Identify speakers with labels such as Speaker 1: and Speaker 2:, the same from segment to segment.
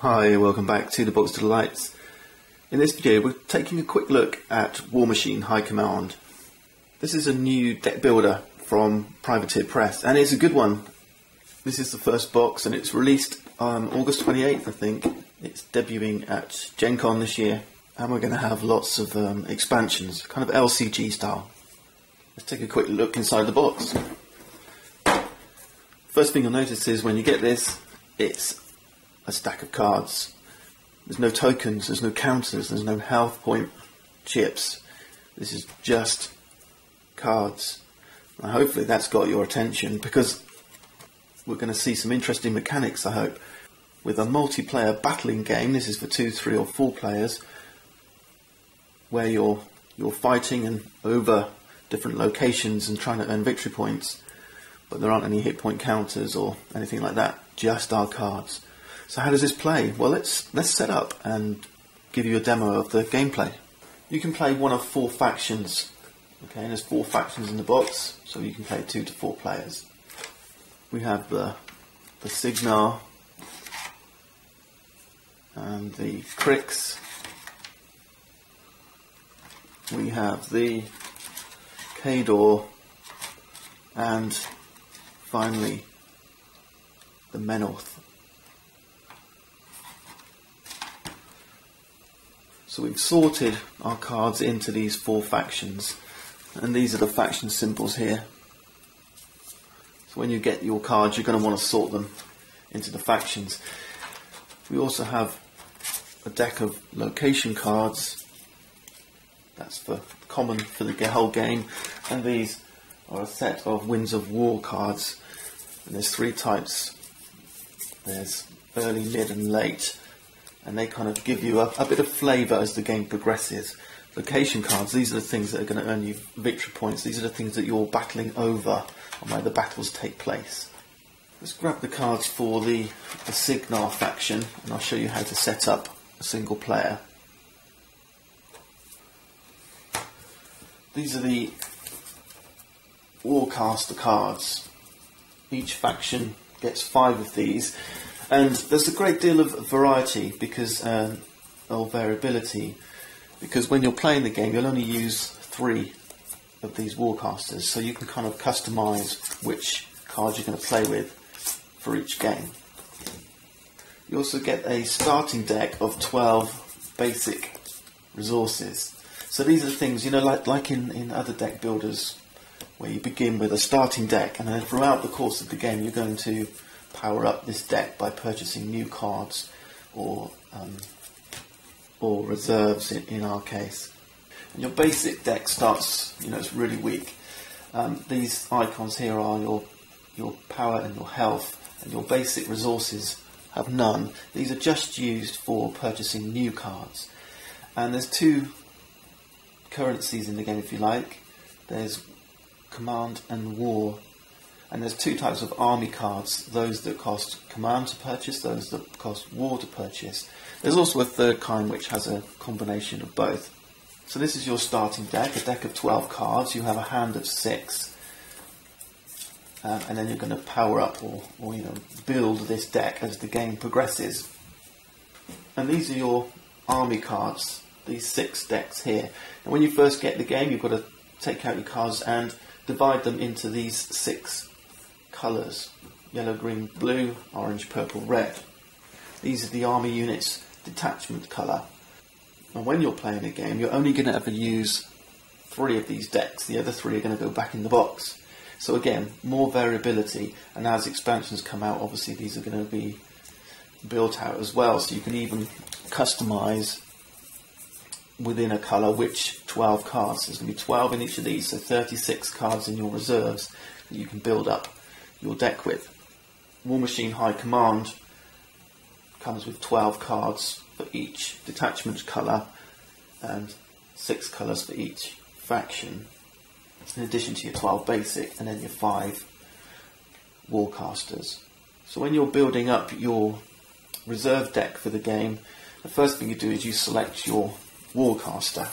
Speaker 1: Hi, welcome back to the Box to the Lights. In this video we're taking a quick look at Warmachine High Command. This is a new deck builder from Privateer Press and it's a good one. This is the first box and it's released on August 28th I think. It's debuting at Gen Con this year and we're going to have lots of expansions, kind of LCG style. Let's take a quick look inside the box. First thing you'll notice is when you get this, it's a stack of cards. There's no tokens, there's no counters, there's no health point chips. This is just cards. And hopefully that's got your attention because we're going to see some interesting mechanics, I hope. With a multiplayer battling game, this is for 2, 3 or 4 players, where you're fighting and over different locations and trying to earn victory points, but there aren't any hit point counters or anything like that, just our cards. So how does this play? Well, let's set up and give you a demo of the gameplay. You can play one of 4 factions. Okay, and there's 4 factions in the box, so you can play 2 to 4 players. We have the Signar and the Crix. We have the Kador and finally the Menorth. So we've sorted our cards into these 4 factions, and these are the faction symbols here. So when you get your cards, you're going to want to sort them into the factions. We also have a deck of location cards. That's for common for the whole game, and these are a set of Winds of War cards. And there's 3 types. There's early, mid, and late. And they kind of give you a bit of flavour as the game progresses. Location cards, these are the things that are going to earn you victory points. These are the things that you're battling over and where the battles take place. Let's grab the cards for the Signar faction and I'll show you how to set up a single player. These are the Warcaster cards. Each faction gets 5 of these. And there's a great deal of variety because of variability, because when you're playing the game you'll only use 3 of these Warcasters, so you can kind of customise which cards you're going to play with for each game. You also get a starting deck of 12 basic resources. So these are the things, you know, like in other deck builders, where you begin with a starting deck and then throughout the course of the game you're going to power up this deck by purchasing new cards or reserves in our case. And your basic deck starts, you know, it's really weak. These icons here are your power and your health, and your basic resources have none. These are just used for purchasing new cards. And there's 2 currencies in the game, if you like. There's Command and War. And there's 2 types of army cards, those that cost command to purchase, those that cost war to purchase. There's also a 3rd kind which has a combination of both. So this is your starting deck, a deck of 12 cards. You have a hand of 6. And then you're going to power up or you know, build this deck as the game progresses. And these are your army cards, these 6 decks here. And when you first get the game, you've got to take out your cards and divide them into these 6 colours: yellow, green, blue, orange, purple, red. These are the army units detachment colour. And when you're playing a game, you're only going to ever use 3 of these decks. The other 3 are going to go back in the box. So again, more variability, and as expansions come out, obviously these are going to be built out as well, so you can even customise within a colour which 12 cards. There's going to be 12 in each of these, so 36 cards in your reserves that you can build up your deck with. Warmachine High Command comes with 12 cards for each detachment colour and 6 colours for each faction, in addition to your 12 basic and then your 5 Warcasters. So when you're building up your reserve deck for the game, the first thing you do is you select your Warcaster.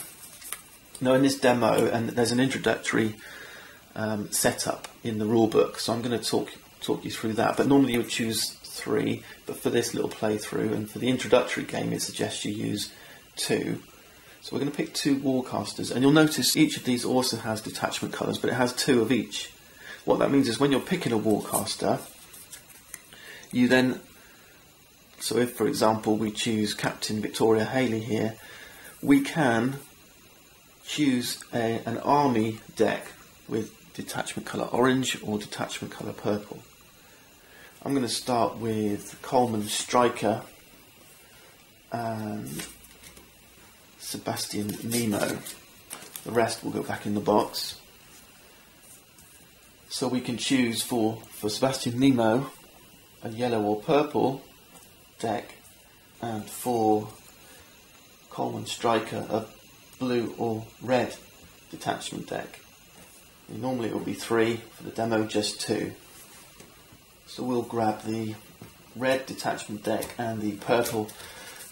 Speaker 1: Now in this demo, and there's an introductory setup in the rulebook, so I'm going to talk you through that, but normally you would choose 3, but for this little playthrough and for the introductory game it suggests you use 2. So we're going to pick 2 Warcasters, and you'll notice each of these also has detachment colours, but it has 2 of each. What that means is when you're picking a Warcaster, you then, so if for example we choose Captain Victoria Haley here, we can choose an army deck with detachment colour orange or detachment colour purple. I'm going to start with Coleman Striker and Sebastian Nemo. The rest will go back in the box. So we can choose for Sebastian Nemo a yellow or purple deck, and for Coleman Striker a blue or red detachment deck. Normally it will be 3, for the demo just 2. So we'll grab the red detachment deck and the purple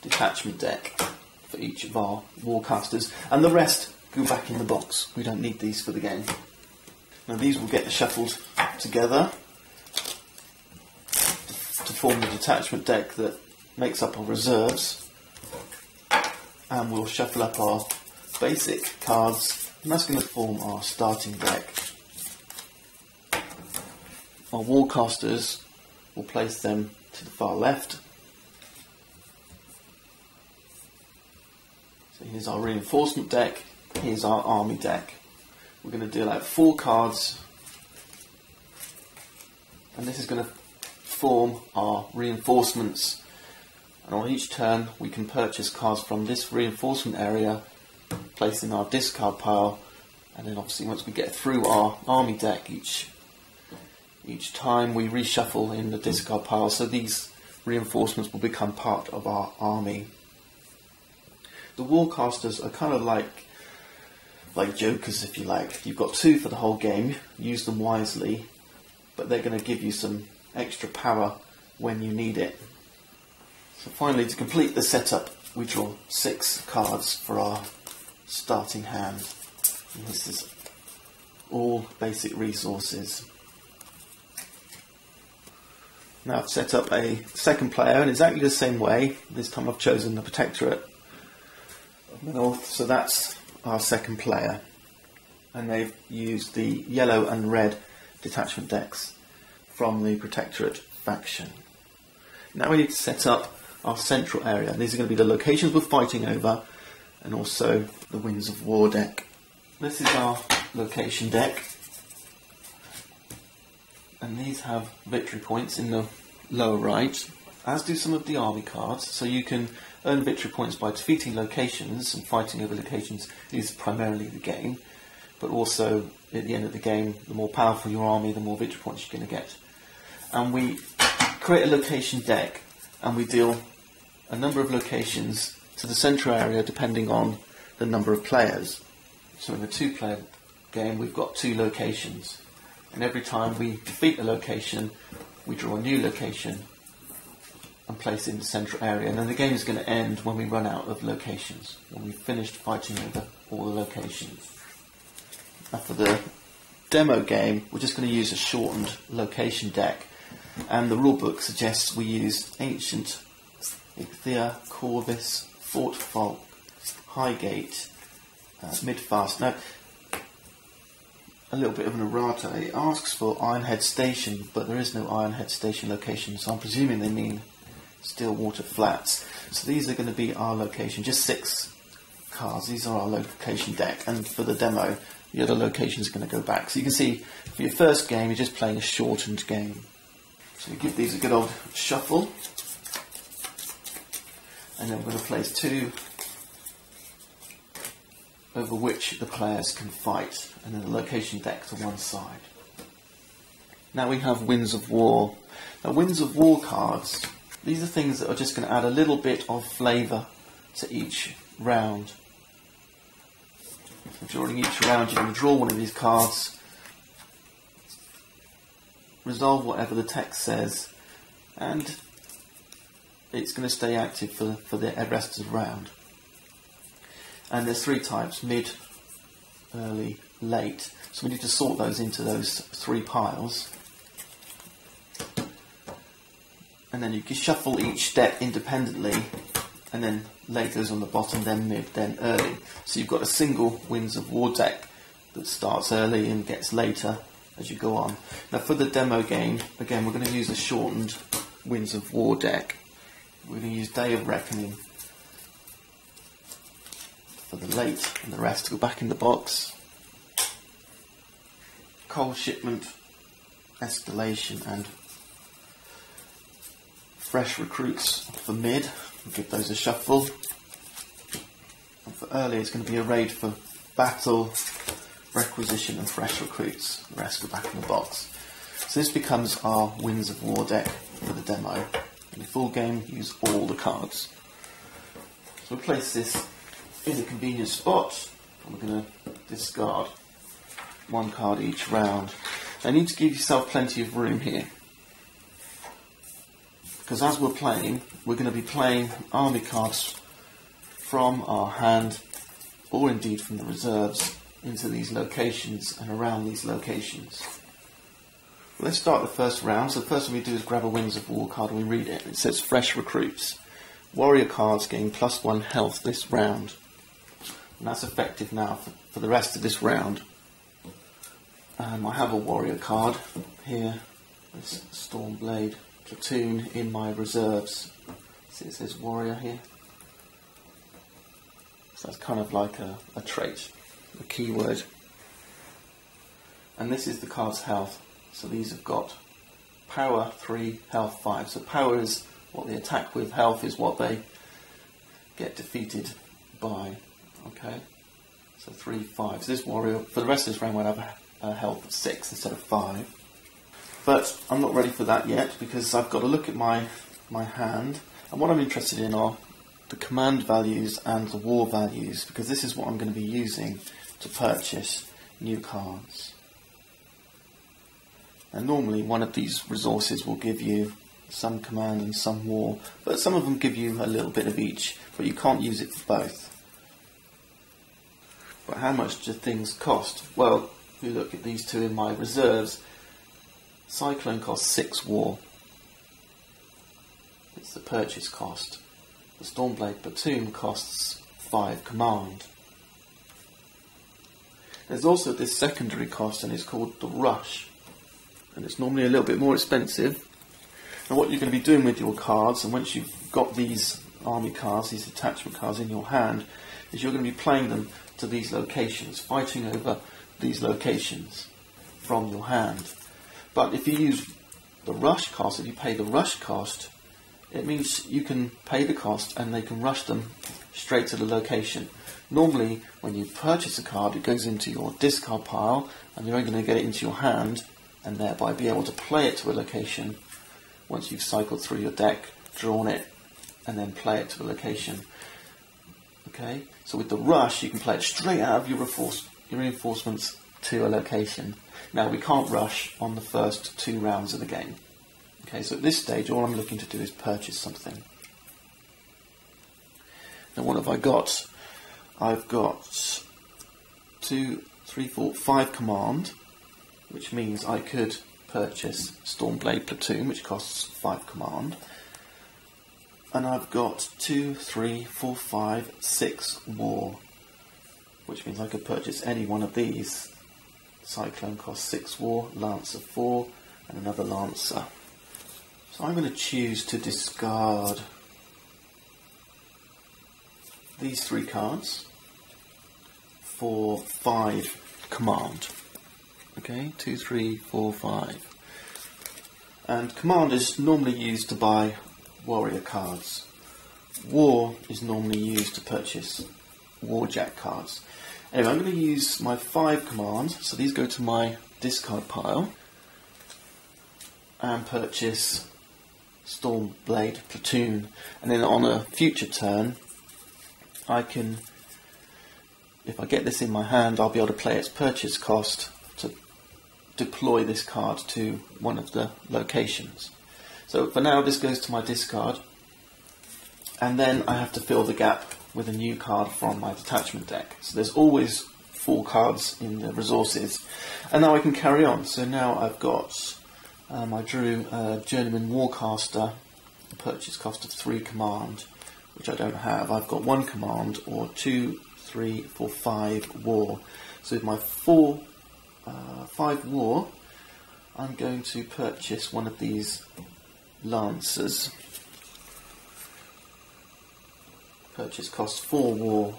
Speaker 1: detachment deck for each of our Warcasters, and the rest go back in the box. We don't need these for the game. Now these will get shuffled together to form the detachment deck that makes up our reserves, and we'll shuffle up our basic cards, and that's going to form our starting deck. Our Warcasters, we'll place them to the far left. So here's our reinforcement deck, here's our army deck. We're going to deal out 4 cards, and this is going to form our reinforcements, and on each turn we can purchase cards from this reinforcement area, place in our discard pile, and then obviously once we get through our army deck each time we reshuffle in the discard pile, so these reinforcements will become part of our army. The Warcasters are kind of like jokers, if you like. You've got 2 for the whole game, use them wisely, but they're going to give you some extra power when you need it. So finally, to complete the setup, we draw 6 cards for our starting hand. And this is all basic resources. Now I've set up a second player in exactly the same way. This time I've chosen the Protectorate of the North, so that's our second player. And they've used the yellow and red detachment decks from the Protectorate faction. Now we need to set up our central area. These are going to be the locations we're fighting over, and also the Winds of War deck. This is our location deck, and these have victory points in the lower right, as do some of the army cards. So you can earn victory points by defeating locations, and fighting over locations is primarily the game, but also at the end of the game, the more powerful your army, the more victory points you're going to get. And we create a location deck, and we deal a number of locations to the central area depending on the number of players. So in a 2-player game we've got 2 locations, and every time we defeat a location we draw a new location and place it in the central area, and then the game is going to end when we run out of locations, when we've finished fighting over all the locations. Now for the demo game we're just going to use a shortened location deck, and the rulebook suggests we use Ancient Icthea, Corvus, Fort Folk, Highgate, Midfast. Now, a little bit of an errata. It asks for Ironhead Station, but there is no Ironhead Station location, so I'm presuming they mean Stillwater Flats. So these are going to be our location, just 6 cards. These are our location deck, and for the demo, the other locations are going to go back. So you can see, for your first game, you're just playing a shortened game. So we give these a good old shuffle, and then we're going to place 2 over which the players can fight, and then the location deck to one side. Now we have Winds of War. Now Winds of War cards, these are things that are just going to add a little bit of flavour to each round. So during each round you're going to draw one of these cards, resolve whatever the text says, and it's going to stay active for the rest of the round. And there's 3 types: mid, early, late. So we need to sort those into those 3 piles. and then you can shuffle each deck independently, and then lay those on the bottom, then mid, then early. So you've got a single Winds of War deck that starts early and gets later as you go on. Now for the demo game, again we're going to use a shortened Winds of War deck. We're going to use Day of Reckoning for the late, and the rest go back in the box. Coal Shipment, Escalation and Fresh Recruits for mid. We'll give those a shuffle. And for early it's going to be a raid for Battle, Requisition and Fresh Recruits. The rest go back in the box. So this becomes our Winds of War deck for the demo. In the full game, use all the cards. So we'll place this in a convenient spot, and we're going to discard one card each round. Now you need to give yourself plenty of room here, because as we're playing, we're going to be playing army cards from our hand, or indeed from the reserves, into these locations and around these locations. Let's start the first round. So the first thing we do is grab a Winds of War card and we read it. It says Fresh Recruits. Warrior cards gain +1 health this round. And that's effective now for the rest of this round. I have a warrior card here, this Stormblade Platoon in my reserves. See, it says warrior here. So that's kind of like a trait, a keyword. And this is the card's health. So these have got power 3, health 5. So power is what they attack with, health is what they get defeated by. Okay, so 3, 5. So this warrior, for the rest of this round, will have a health of 6 instead of 5. But I'm not ready for that yet, because I've got to look at my hand, and what I'm interested in are the command values and the war values, because this is what I'm going to be using to purchase new cards. And normally one of these resources will give you some command and some war, but some of them give you a little bit of each, but you can't use it for both. But how much do things cost? Well, if you look at these two in my reserves, Cyclone costs 6 war. It's the purchase cost. The Stormblade Platoon costs 5 command. There's also this secondary cost, and it's called the Rush. And it's normally a little bit more expensive. And what you're going to be doing with your cards, and once you've got these army cards, these attachment cards in your hand, is you're going to be playing them to these locations, fighting over these locations from your hand. But if you use the rush cost, if you pay the rush cost, it means you can pay the cost and they can rush them straight to the location. Normally, when you purchase a card, it goes into your discard pile, and you're only going to get it into your hand, and thereby be able to play it to a location once you've cycled through your deck, drawn it, and then play it to a location. Okay, so with the rush, you can play it straight out of your reinforcements to a location. Now, we can't rush on the first 2 rounds of the game. Okay, so at this stage, all I'm looking to do is purchase something. Now, what have I got? I've got 2, 3, 4, 5 command, which means I could purchase Stormblade Platoon, which costs 5 command. And I've got 2, 3, 4, 5, 6 war, which means I could purchase any one of these. Cyclone costs 6 war, Lancer 4, and another Lancer. So I'm going to choose to discard these 3 cards for 5 command. Okay, 2, 3, 4, 5. And command is normally used to buy warrior cards. War is normally used to purchase warjack cards. Anyway, I'm going to use my 5 commands, so these go to my discard pile, and purchase Stormblade Platoon. And then on a future turn, I can, if I get this in my hand, I'll be able to play its purchase cost to deploy this card to one of the locations. So for now, this goes to my discard, and then I have to fill the gap with a new card from my detachment deck. So there's always 4 cards in the resources, and now I can carry on. So now I've got, I drew a Journeyman Warcaster a purchase cost of 3 command, which I don't have. I've got 1 command, or 2, 3, 4, 5 war. So with my 5 war, I'm going to purchase one of these lancers. Purchase cost 4 war.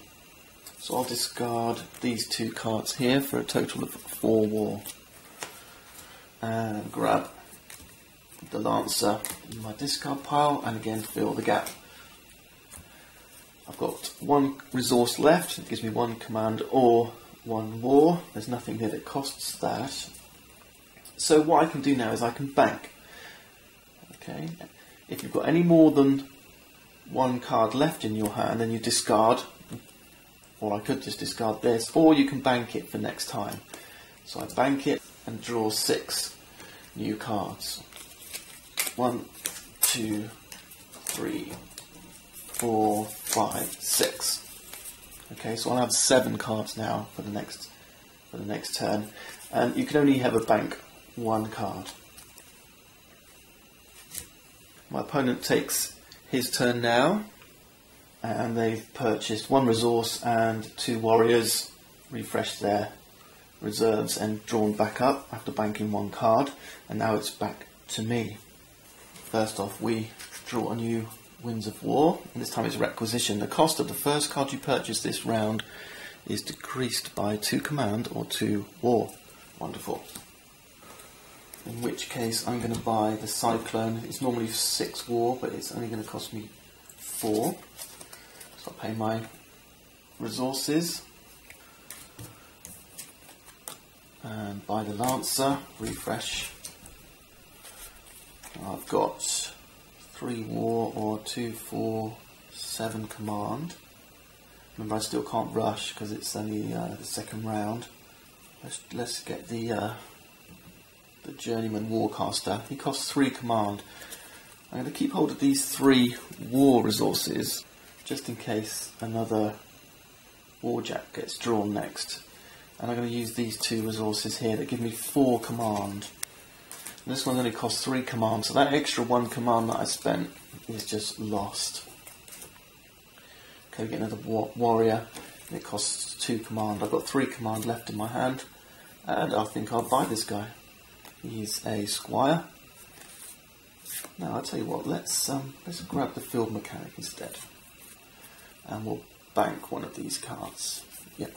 Speaker 1: So I'll discard these 2 cards here for a total of 4 war. And grab the Lancer in my discard pile and again fill the gap. I've got 1 resource left. It gives me 1 command or 1 war. There's nothing here that costs that. So what I can do now is I can bank. Okay. If you've got any more than 1 card left in your hand, then you discard. Or I could just discard this, or you can bank it for next time. So I bank it and draw 6 new cards. 1, 2, 3, 4, 5, 6. Okay, so I'll have 7 cards now for the next turn, and you can only ever bank 1 card. My opponent takes his turn now, and they've purchased 1 resource and 2 warriors, refreshed their reserves and drawn back up after banking 1 card, and now it's back to me. First off, we draw a new Winds of War, and this time it's requisition. The cost of the first card you purchase this round is decreased by 2 command or 2 war. Wonderful. In which case I'm going to buy the Cyclone. It's normally 6 war, but it's only going to cost me 4. So I'll pay my resources and buy the Lancer, refresh. I've got 3 war or 2, 4, 7 command. Remember, I still can't rush because it's only the second round. Let's get the Journeyman Warcaster. He costs 3 command. I'm going to keep hold of these 3 war resources just in case another Warjack gets drawn next. And I'm going to use these 2 resources here that give me 4 command. And this one only costs 3 command, so that extra 1 command that I spent is just lost. Okay, we get another warrior, and it costs 2 command. I've got 3 command left in my hand, and I think I'll buy this guy. He's a squire. Now I'll tell you what, let's grab the field mechanic instead, and we'll bank one of these cards. Yeah.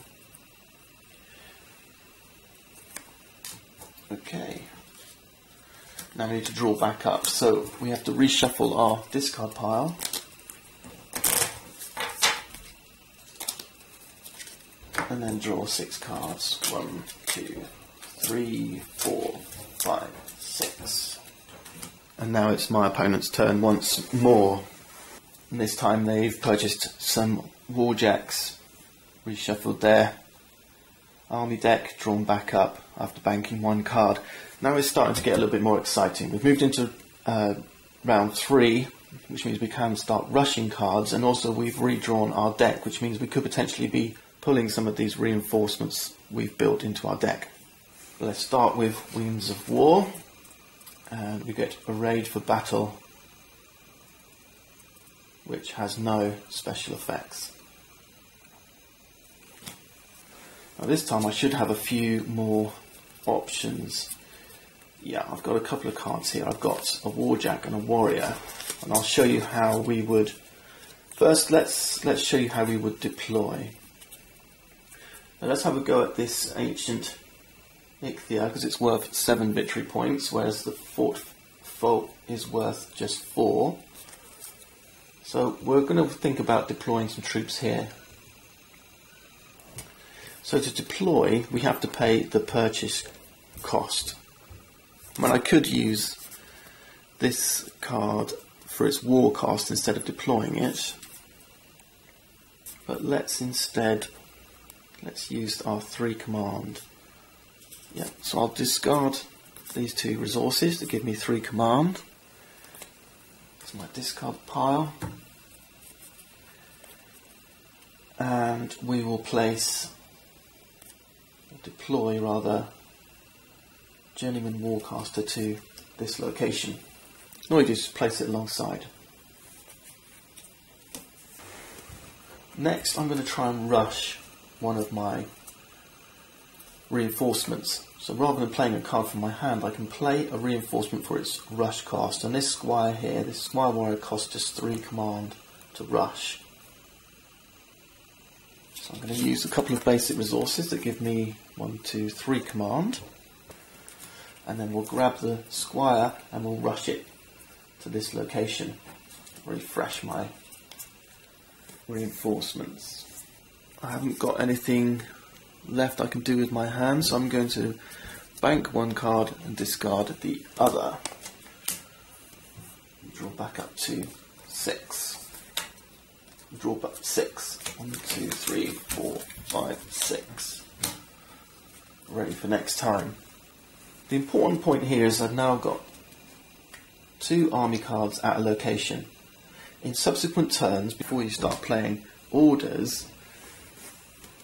Speaker 1: Okay. Now we need to draw back up, so we have to reshuffle our discard pile. And then draw 6 cards. 1, 2, 3, 4, 5, 6. And now it's my opponent's turn once more. And this time they've purchased some Warjacks, reshuffled their army deck, drawn back up after banking 1 card. Now it's starting to get a little bit more exciting. We've moved into round 3, which means we can start rushing cards, and also we've redrawn our deck, which means we could potentially be pulling some of these reinforcements we've built into our deck. But let's start with Winds of War, and we get Arrayed for Battle, which has no special effects. Now this time I should have a few more options. Yeah, I've got a couple of cards here. I've got a Warjack and a Warrior, and I'll show you how we would... First, let's show you how we would deploy. Now let's have a go at this Ancient Ichthia, because it's worth 7 victory points, whereas the Fort Folk is worth just 4. So we're going to think about deploying some troops here. So to deploy, we have to pay the purchase cost. I mean, I could use this card for its war cost instead of deploying it, but let's use our 3 command. Yeah, so I'll discard these 2 resources to give me 3 command. It's my discard pile, and we will deploy Journeyman Warcaster to this location. All we do is place it alongside. Next I'm going to try and rush one of my reinforcements. So rather than playing a card from my hand, I can play a reinforcement for its rush cost. And this squire here, this squire warrior costs just 3 command to rush. So I'm going to use a couple of basic resources that give me 1, 2, 3 command. And then we'll grab the squire and we'll rush it to this location. Refresh my reinforcements. I haven't got anything left I can do with my hand, so I'm going to bank 1 card and discard the other. Draw back up to 6. Draw back 6. 1, 2, 3, 4, 5, 6. Ready for next time. The important point here is I've now got 2 army cards at a location. In subsequent turns, before you start playing orders,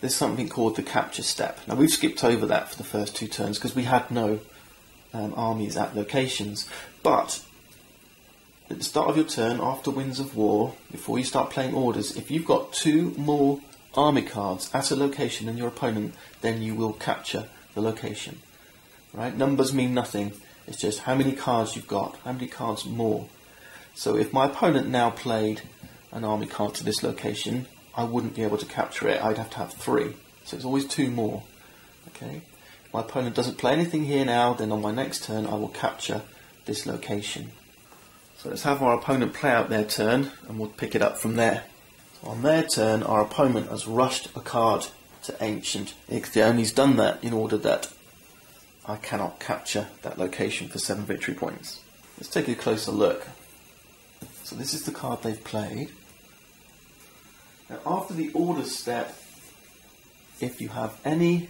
Speaker 1: there's something called the capture step. Now we've skipped over that for the first 2 turns because we had no armies at locations. But at the start of your turn, after Winds of War, before you start playing orders, if you've got 2 more army cards at a location than your opponent, then you will capture the location. Right? Numbers mean nothing. It's just how many cards you've got, how many cards more. So if my opponent now played an army card to this location, I wouldn't be able to capture it. I'd have to have 3. So it's always 2 more. Okay. If my opponent doesn't play anything here now, then on my next turn I will capture this location. So let's have our opponent play out their turn and we'll pick it up from there. So on their turn, our opponent has rushed a card to Ancient Ichthyr, and he's done that in order that I cannot capture that location for 7 victory points. Let's take a closer look. So this is the card they've played. Now after the order step, if you have any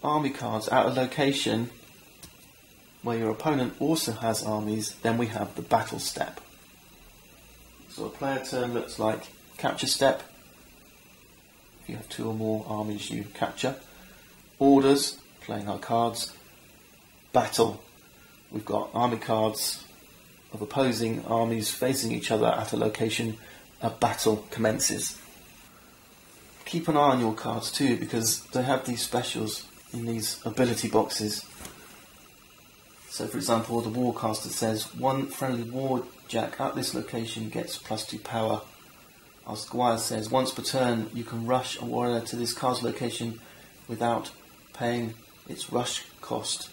Speaker 1: army cards at a location where your opponent also has armies, then we have the battle step. So a player turn looks like capture step. If you have 2 or more armies you capture. Orders, playing our cards. Battle, we've got army cards of opposing armies facing each other at a location. A battle commences. Keep an eye on your cards too, because they have these specials in these ability boxes. So for example, the Warcaster says 1 friendly warjack at this location gets +2 power. Our Squire says once per turn you can rush a warrior to this card's location without paying its rush cost.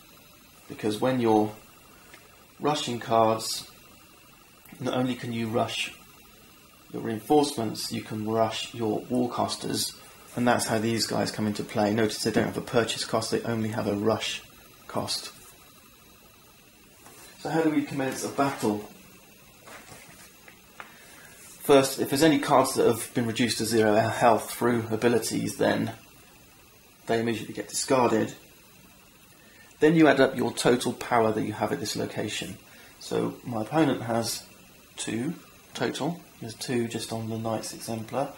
Speaker 1: Because when you're rushing cards, not only can you rush your reinforcements, you can rush your Warcasters, and that's how these guys come into play. Notice they don't have a purchase cost, they only have a rush cost. So how do we commence a battle? First, if there's any cards that have been reduced to 0 health through abilities, then they immediately get discarded. Then you add up your total power that you have at this location. So my opponent has 2 total. There's 2 just on the Knight's Exemplar.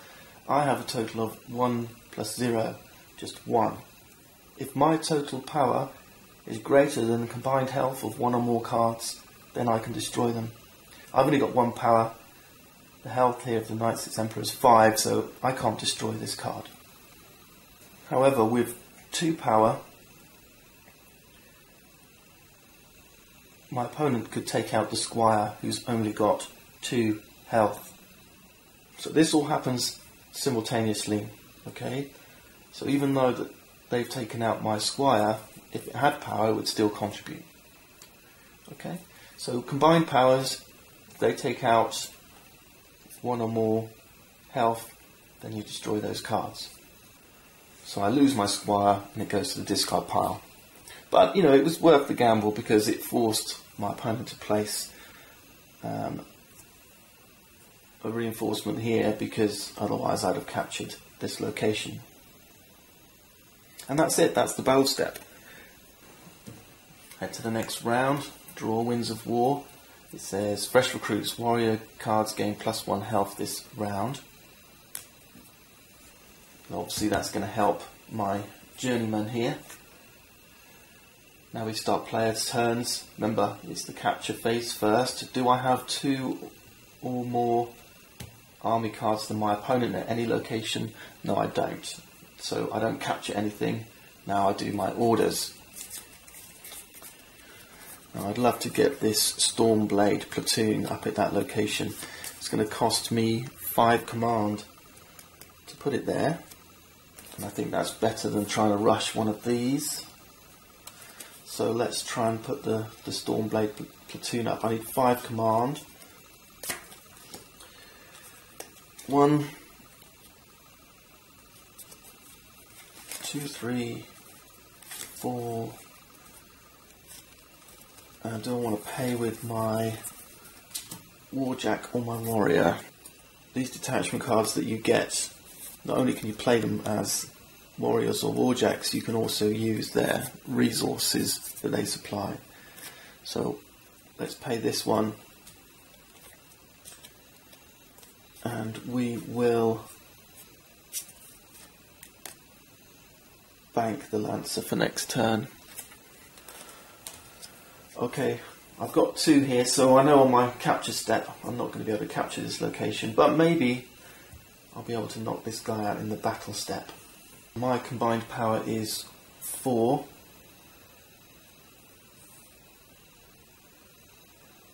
Speaker 1: I have a total of 1 plus 0, just 1. If my total power is greater than the combined health of 1 or more cards, then I can destroy them. I've only got 1 power. The health here of the Knight's Exemplar is 5, so I can't destroy this card. However, with 2 power, my opponent could take out the Squire, who's only got 2 health. So this all happens simultaneously, okay? So even though that they've taken out my Squire, if it had power, it would still contribute. Okay? So combined powers, if they take out 1 or more health, then you destroy those cards. So I lose my Squire and it goes to the discard pile. But, you know, it was worth the gamble because it forced my opponent to place a reinforcement here, because otherwise I'd have captured this location. And that's it, that's the battle step. Head to the next round, draw Winds of War. It says fresh recruits, warrior cards gain +1 health this round. And obviously that's going to help my journeyman here. Now we start players' turns. Remember, it's the capture phase first. Do I have 2 or more army cards than my opponent at any location? No, I don't. So I don't capture anything. Now I do my orders. Now I'd love to get this Stormblade platoon up at that location. It's going to cost me 5 command to put it there. And I think that's better than trying to rush one of these. So let's try and put the Stormblade platoon up. I need 5 command. 1, 2, 3, 4. And do I want to pay with my Warjack or my Warrior? These detachment cards that you get, not only can you play them as Warriors or Warjacks, you can also use their resources that they supply. So let's pay this one, and we will bank the Lancer for next turn. Okay, I've got 2 here, so I know on my capture step I'm not going to be able to capture this location, but maybe I'll be able to knock this guy out in the battle step. My combined power is 4.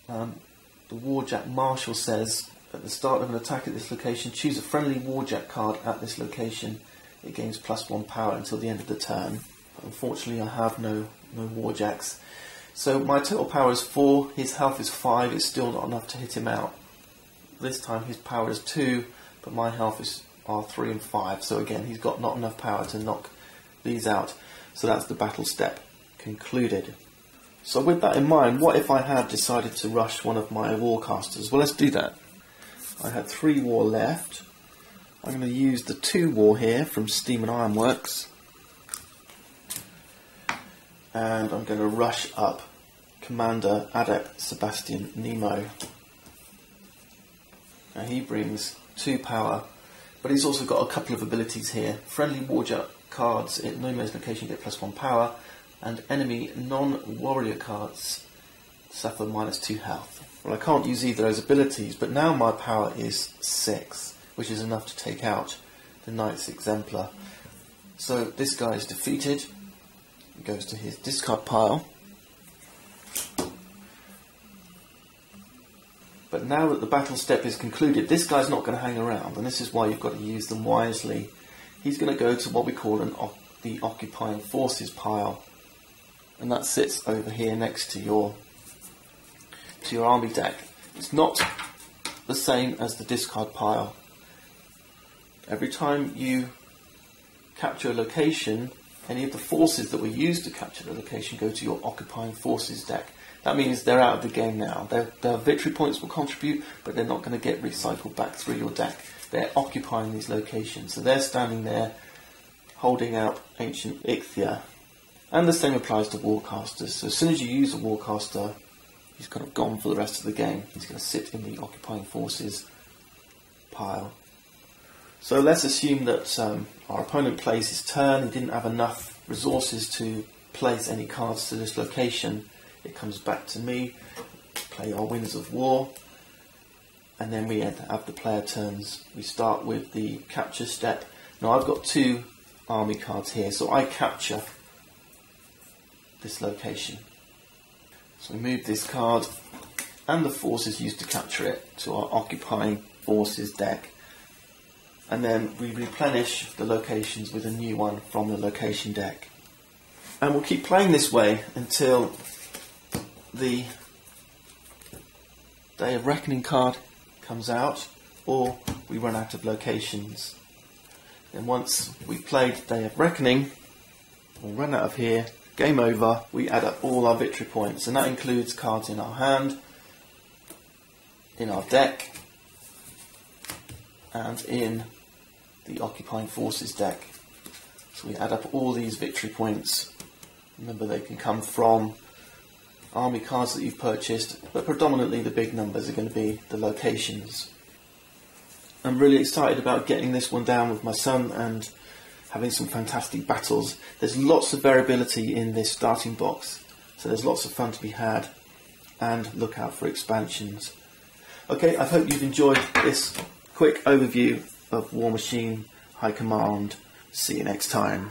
Speaker 1: The Warjack Marshal says, at the start of an attack at this location, choose a friendly Warjack card at this location. It gains +1 power until the end of the turn. Unfortunately, I have no Warjacks. So my total power is 4, his health is 5, it's still not enough to hit him out. This time his power is 2, but my health are 3 and 5, so again he's got not enough power to knock these out. So that's the battle step concluded. So with that in mind, what if I had decided to rush one of my Warcasters? Well, let's do that. I had 3 War left. I'm going to use the 2 War here from Steam and Ironworks. And I'm going to rush up Commander Adept Sebastian Nemo. Now he brings 2 power, but he's also got a couple of abilities here. Friendly Warjack cards at Nemo's location get +1 power, and enemy non-warrior cards suffer -2 health. Well, I can't use either of those abilities, but now my power is 6, which is enough to take out the Knight's Exemplar. So this guy is defeated. He goes to his discard pile. But now that the battle step is concluded, this guy's not going to hang around, and this is why you've got to use them wisely. He's going to go to what we call the Occupying Forces pile, and that sits over here next to your army deck. It's not the same as the discard pile. Every time you capture a location, any of the forces that were used to capture the location go to your Occupying Forces deck. That means they're out of the game now. Their victory points will contribute, but they're not going to get recycled back through your deck. They're occupying these locations, so they're standing there holding out Ancient Ichthia. And the same applies to Warcasters. So as soon as you use a Warcaster, he's kind of gone for the rest of the game. He's going to sit in the Occupying Forces pile. So let's assume that our opponent plays his turn. He didn't have enough resources to place any cards to this location. It comes back to me, play our Winds of War, and then we have the player turns. We start with the capture step. Now I've got 2 army cards here, so I capture this location. So we move this card and the forces used to capture it to our Occupying Forces deck. And then we replenish the locations with a new one from the location deck. And we'll keep playing this way until the Day of Reckoning card comes out, or we run out of locations. Then once we've played Day of Reckoning, we'll run out of here, game over, we add up all our victory points, and that includes cards in our hand, in our deck, and in the Occupying Forces deck. So we add up all these victory points. Remember, they can come from army cards that you've purchased, but predominantly the big numbers are going to be the locations. I'm really excited about getting this one down with my son and having some fantastic battles. There's lots of variability in this starting box, so there's lots of fun to be had, and look out for expansions. Okay, I hope you've enjoyed this quick overview of Warmachine High Command. See you next time.